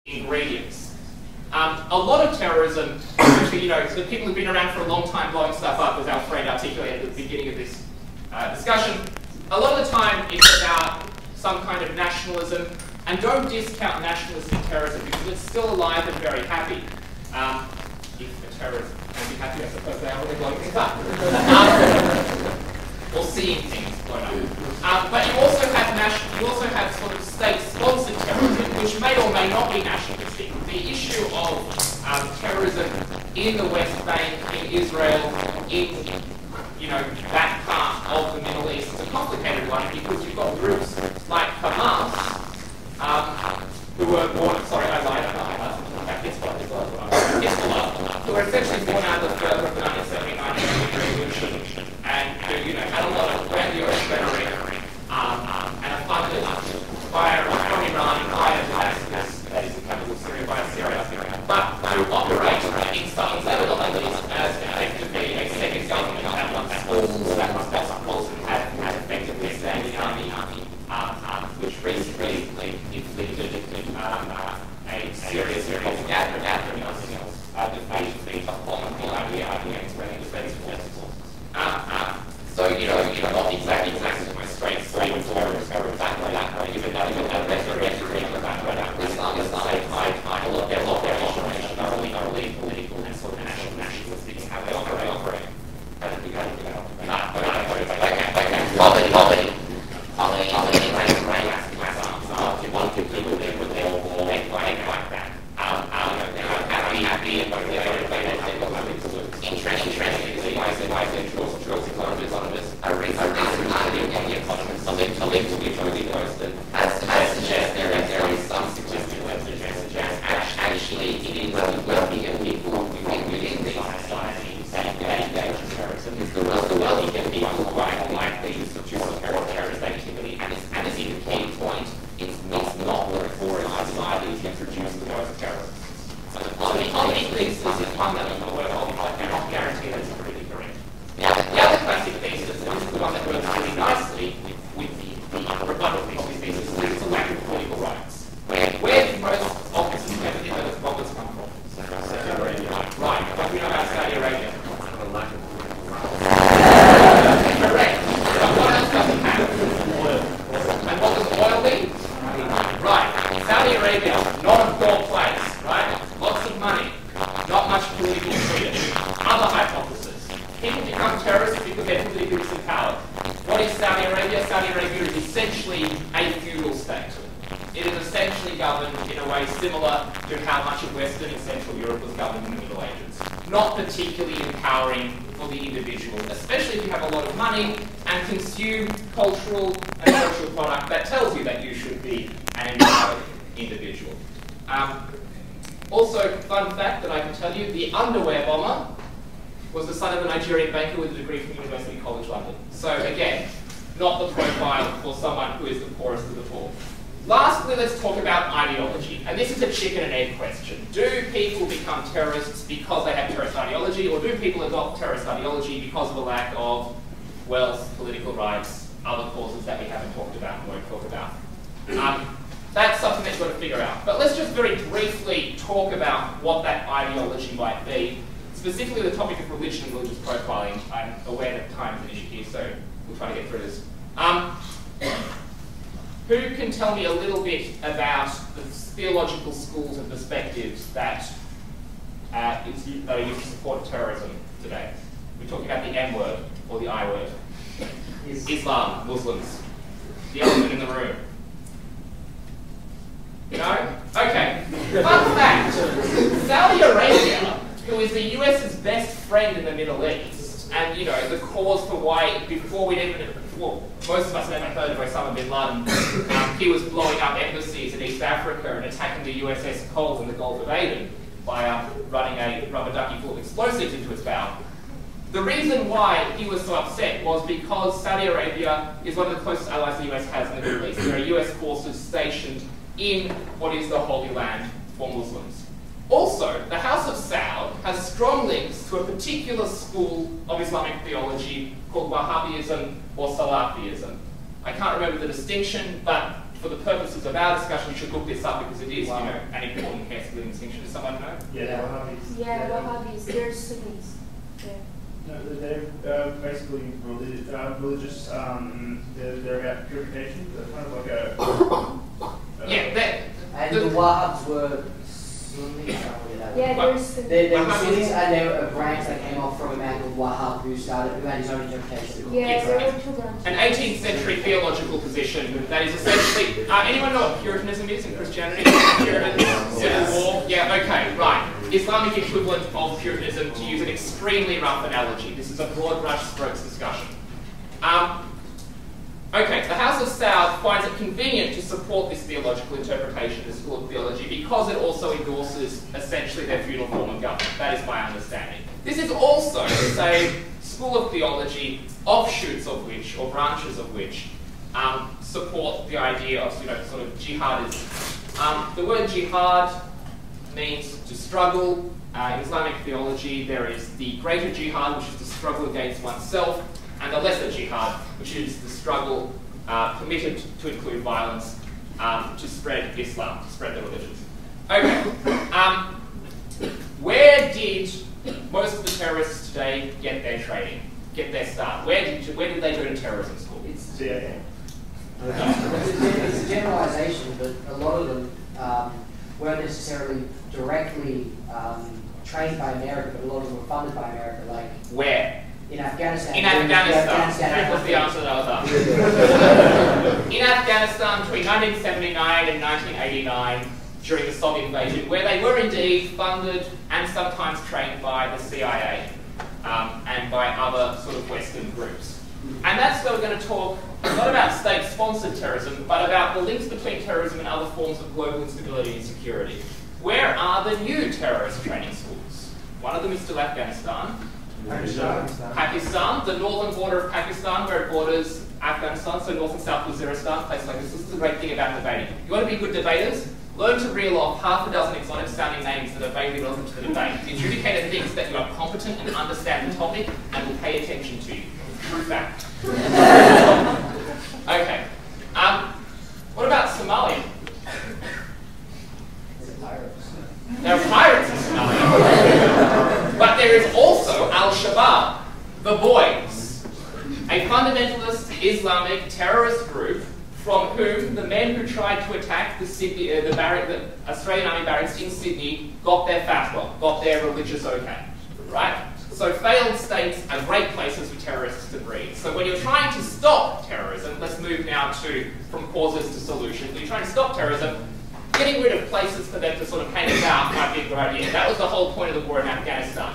ingredients. A lot of terrorism, especially, the people who've been around for a long time blowing stuff up, as our friend articulated at the beginning of this discussion, a lot of the time it's about some kind of nationalism, and don't discount nationalistic terrorism because it's still alive and very happy. If a terrorist can be happy, I suppose they are really blowing things up. Or seeing things blown up. But you also have sort of state-sponsored terrorism, which may or may not be nationalistic. The issue of terrorism in the West Bank, in Israel, in that part of the Middle East is a complicated one because you've got groups like Hamas, who were born, Hezbollah, who were essentially born out of the 1979 revolution, and who had a lot of grandiose rhetoric and are funded from Iran, via Damascus, that is the capital of Syria, via Syria, but who operate in some methodologies as effectively a second government that runs schools, that runs hospitals, and have effectively a standing army, which recently inflicted a serious propaganda defeat upon the Iranians when it was defense forces. So, not exactly the most straightforward terrorist or exactly that, given that rhetoric about Islam is a lot of their operations are really political and sort of nationalistic in how they operate. Also, fun fact that I can tell you, the underwear bomber was the son of a Nigerian banker with a degree from University College London. So again, not the profile for someone who is the poorest of the poor. Lastly, let's talk about ideology. And this is a chicken and egg question. Do people become terrorists because they have terrorist ideology, or do people adopt terrorist ideology because of a lack of wealth, political rights, other causes that we haven't talked about and won't talk about? That's something that you've got to figure out. But let's just very briefly talk about what that ideology might be. Specifically the topic of religion and religious profiling. I'm aware that time is an issue here, so we'll try to get through this. Who can tell me a little bit about the theological schools and perspectives that are used to support terrorism today? We're talking about the M word or the I word. Islam, Muslims, the elephant in the room. No? Okay. Fun fact. Saudi Arabia, who is the US's best friend in the Middle East, and the cause for why, before most of us had never heard of Osama bin Laden, he was blowing up embassies in East Africa and attacking the USS Cole in the Gulf of Aden by running a rubber ducky full of explosives into its bow. The reason why he was so upset was because Saudi Arabia is one of the closest allies the US has in the Middle East. There are US forces stationed in what is the Holy Land for Muslims. Also, the House of Saud has strong links to a particular school of Islamic theology called Wahhabism or Salafism. I can't remember the distinction, but for the purposes of our discussion, you should look this up because it is, an important hair splitting distinction. Does someone know? Yeah, Wahhabis. Yeah, Wahhabis. They're Sunnis. Yeah. No, they're basically religious. They're about purification. They're kind of like a. And the Wahhabs were Sunnis. Yeah, they're Sunnis. They were Sunnis, and they were a branch that came off from a man called Wahhab who had his own interpretation. Yeah, there were two branches. An 18th century theological position that is essentially. Anyone know what Puritanism is in Christianity? Puritanism, Civil War? Yeah, okay, right. Islamic equivalent of Puritanism, to use an extremely rough analogy. This is a broad brush strokes discussion. Okay, the House of Saud finds it convenient to support this theological interpretation, this school of theology, because it also endorses essentially their feudal form of government. That is my understanding. This is also the same school of theology, offshoots of which, or branches of which, support the idea of sort of jihadism. The word jihad means to struggle. In Islamic theology, there is the greater jihad, which is the struggle against oneself, and the lesser jihad, which is the struggle permitted to include violence to spread Islam, to spread the religions. Okay. Where did most of the terrorists today get their training, get their start? Where did they go to terrorism school? It's CIA. It's a generalisation, but a lot of them weren't necessarily directly trained by America, but a lot of them were funded by America. Like where? In Afghanistan. In Afghanistan. That was the answer that I was asking. In Afghanistan between 1979 and 1989, during the Soviet invasion, where they were indeed funded and sometimes trained by the CIA and by other sort of Western groups. And that's where we're going to talk not about state-sponsored terrorism, but about the links between terrorism and other forms of global instability and security. Where are the new terrorist training schools? One of them is still Afghanistan. Pakistan, the northern border of Pakistan, where it borders Afghanistan, so north and south Waziristan, places like this. This is the great thing about debating. You want to be good debaters? Learn to reel off half a dozen exotic sounding names that are vaguely relevant to the debate. The adjudicator thinks that you are competent and understand the topic and will pay attention to you. True fact. Okay. What about Somalia? There are pirates in Somalia. But there is also Al-Shabaab, the Boys, a fundamentalist Islamic terrorist group from whom the men who tried to attack the Australian Army barracks in Sydney got their fatwa, got their religious okay, right? So failed states are great places for terrorists to breed. So when you're trying to stop terrorism, let's move now from causes to solutions. When you're trying to stop terrorism, getting rid of places for them to sort of hang about might be a good idea. That was the whole point of the war in Afghanistan.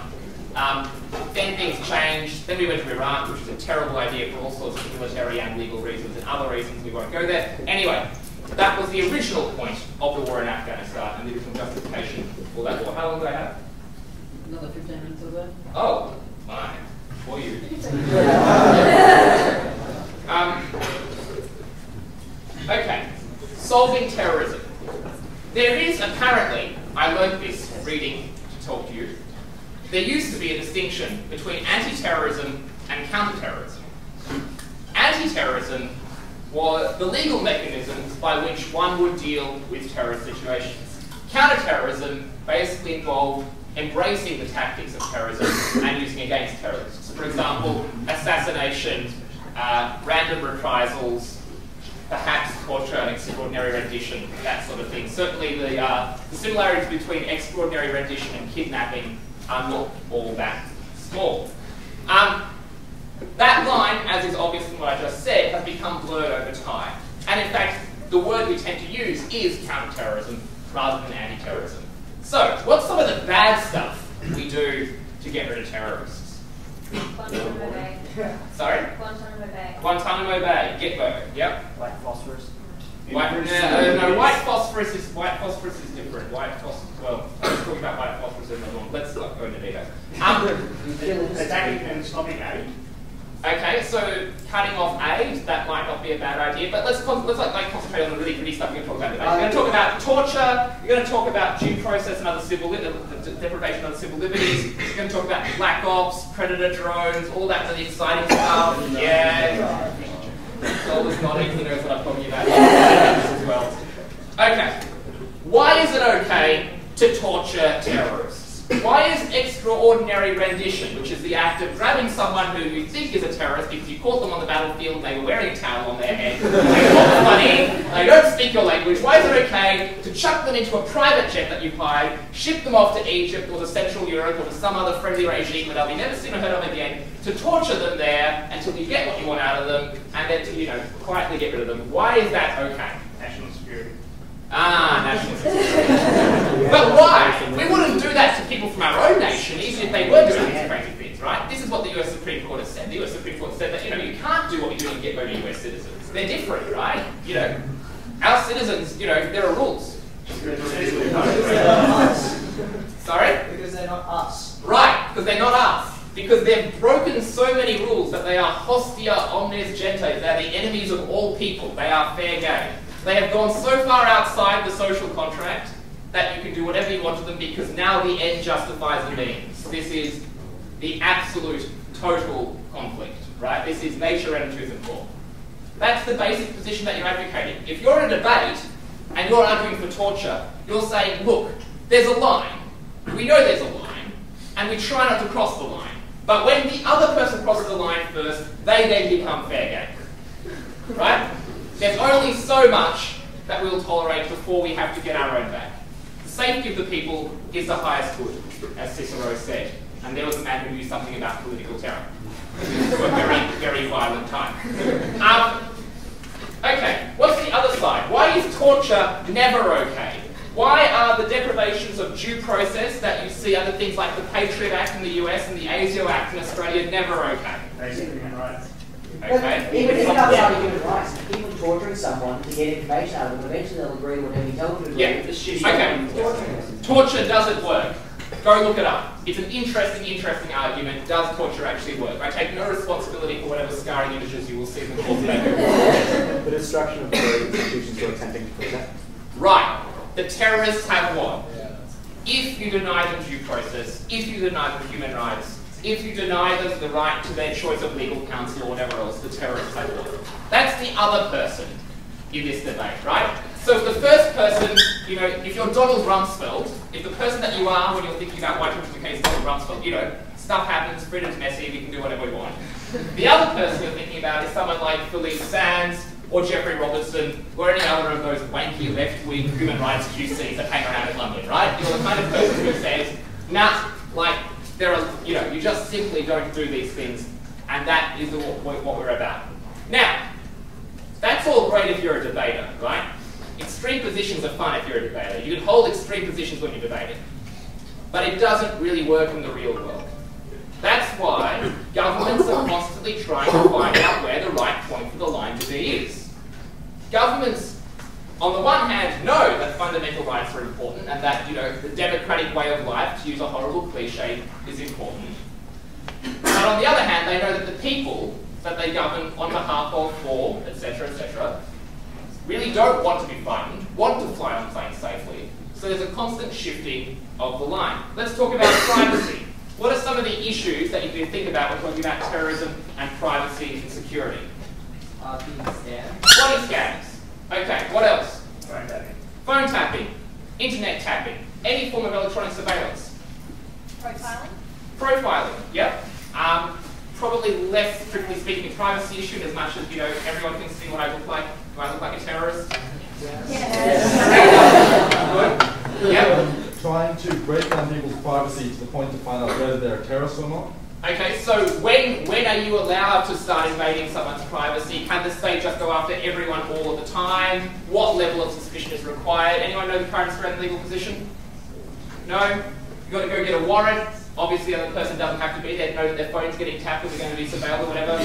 Then things changed. Then we went to Iraq, which was a terrible idea for all sorts of military and legal reasons and other reasons. We won't go there. Anyway, that was the original point of the war in Afghanistan and the original justification for that war. How long do I have? Another 15 minutes or so. Oh, fine. For you. Okay. Solving terrorism. There is apparently, I learned this reading to talk to you, there used to be a distinction between anti-terrorism and counter-terrorism. Anti-terrorism were the legal mechanisms by which one would deal with terrorist situations. Counter-terrorism basically involved embracing the tactics of terrorism and using against terrorists. For example, assassination, random reprisals, perhaps torture and extraordinary rendition, that sort of thing. Certainly the similarities between extraordinary rendition and kidnapping are not all that small. That line, as is obvious from what I just said, has become blurred over time. And in fact, the word we tend to use is counter-terrorism rather than anti-terrorism. So, what's some of the bad stuff we do to get rid of terrorists? Guantanamo Bay. Sorry? Guantanamo Bay. Guantanamo Bay, Gitmo, yep. White phosphorus. White phosphorus is different. White phosphorus, well, I was talking about white phosphorus in the norm. Let's not go into detail. Attacking and stopping aid. Okay, so cutting off aid, that might not be a bad idea, but let's concentrate on the really pretty stuff we're going to talk about today. We're going to talk about torture, we're going to talk about due process and other deprivation of other civil liberties, we're going to talk about black ops, predator drones, all that really exciting stuff. Yeah. Always nodding, he knows what I'm talking about. as well. Okay. Why is it okay to torture terrorists? Why is extraordinary rendition, which is the act of grabbing someone who you think is a terrorist because you caught them on the battlefield and they were wearing a towel on their head, they look funny, they don't speak your language, why is it okay to chuck them into a private jet that you've hired, ship them off to Egypt or to Central Europe or to some other friendly regime that they'll be never seen or heard of again, to torture them there until you get what you want out of them and then to, you know, quietly get rid of them? Why is that okay? National security. Ah, national security. But why? We wouldn't do that to people from our own nation, even if they were doing these crazy things, right? This is what the US Supreme Court has said. The US Supreme Court said that, you know, you can't do what you do and get rid of US citizens. They're different, right? You know, our citizens, you know, there are rules. Sorry? Because they're not us. Right, because they're not us. Because they've broken so many rules that they are hostia omnes gentes. They are the enemies of all people. They are fair game. They have gone so far outside the social contract that you can do whatever you want to them because now the end justifies the means. This is the absolute, total conflict, right? This is nature and tooth and claw. That's the basic position that you're advocating. If you're in a debate and you're arguing for torture, you're saying, look, there's a line. We know there's a line, and we try not to cross the line. But when the other person crosses the line first, they then become fair game, right? There's only so much that we'll tolerate before we have to get our own back. The safety of the people is the highest good, as Cicero said. And there was a man who knew something about political terror. It was a very, very violent time. Okay, what's the other side? Why is torture never okay? Why are the deprivations of due process that you see under things like the Patriot Act in the US and the ASIO Act in Australia never okay? Basic human rights. Okay. Even if it's outside of human rights, even torturing someone to get information out of them, eventually they'll agree to whatever you tell them to agree. Okay. Torture doesn't work. Go look it up. It's an interesting argument. Does torture actually work? I take no responsibility for whatever scarring images you will see in the course of that. The destruction of the institutions you're attempting to protect. Right. The terrorists have won. If you deny them due process, if you deny them human rights, if you deny them the right to their choice of legal counsel or whatever else, the terrorists have won. That's the other person in this debate, right? So if the first person, you know, if you're Donald Rumsfeld, if the person that you are when you're thinking about white gentrification is Donald Rumsfeld, you know, stuff happens, freedom's messy, we can do whatever we want. The other person you're thinking about is someone like Philippe Sands, or Jeffrey Robertson, or any other of those wanky left-wing human rights QCs that hang around in London, right? You're the kind of person who says, nah, like, there are, you know, you just simply don't do these things, and that is what we're about. Now, that's all great if you're a debater, right? Extreme positions are fun if you're a debater. You can hold extreme positions when you're debating. But it doesn't really work in the real world. That's why governments are constantly trying to find out where the right point for the line to be is. Governments, on the one hand, know that fundamental rights are important and that, you know, the democratic way of life, to use a horrible cliche, is important. But on the other hand, they know that the people that they govern on behalf of, for, etc., really don't want to be frightened, want to fly on planes safely. So there's a constant shifting of the line. Let's talk about privacy. What are some of the issues that you can think about when talking about terrorism and privacy and security? Body scans. Okay, what else? Phone tapping. Phone tapping, internet tapping, any form of electronic surveillance. Profiling? Profiling, yep. Probably less, strictly speaking, a privacy issue as much as, you know, everyone can see what I look like. Do I look like a terrorist? Yes. Good. Yep. Trying to break down people's privacy to the point to find out whether they're terrorists or not. Okay, so when are you allowed to start invading someone's privacy? Can the state just go after everyone all of the time? What level of suspicion is required? Anyone know the current Australian legal position? No? You've got to go get a warrant. Obviously, the other person doesn't have to be there to know that their phone's getting tapped or they're going to be surveilled or whatever.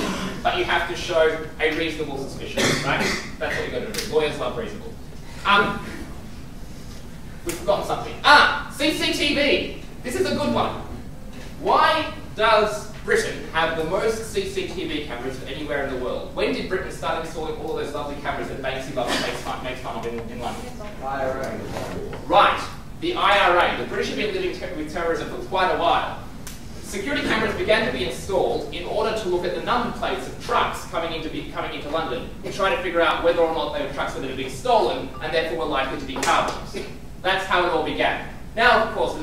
But you have to show a reasonable suspicion, right? That's what you've got to do. Lawyers love reasonable. We've forgotten something. CCTV. This is a good one. Why does Britain have the most CCTV cameras anywhere in the world? When did Britain start installing all of those lovely cameras that Banksy loves and makes fun of in London? IRA. Right. The IRA. The British have been living with terrorism for quite a while. security cameras began to be installed in order to look at the number plates of trucks coming into London to try to figure out whether or not they were trucks that had been stolen and therefore were likely to be car bombs. That's how it all began. Now, of course,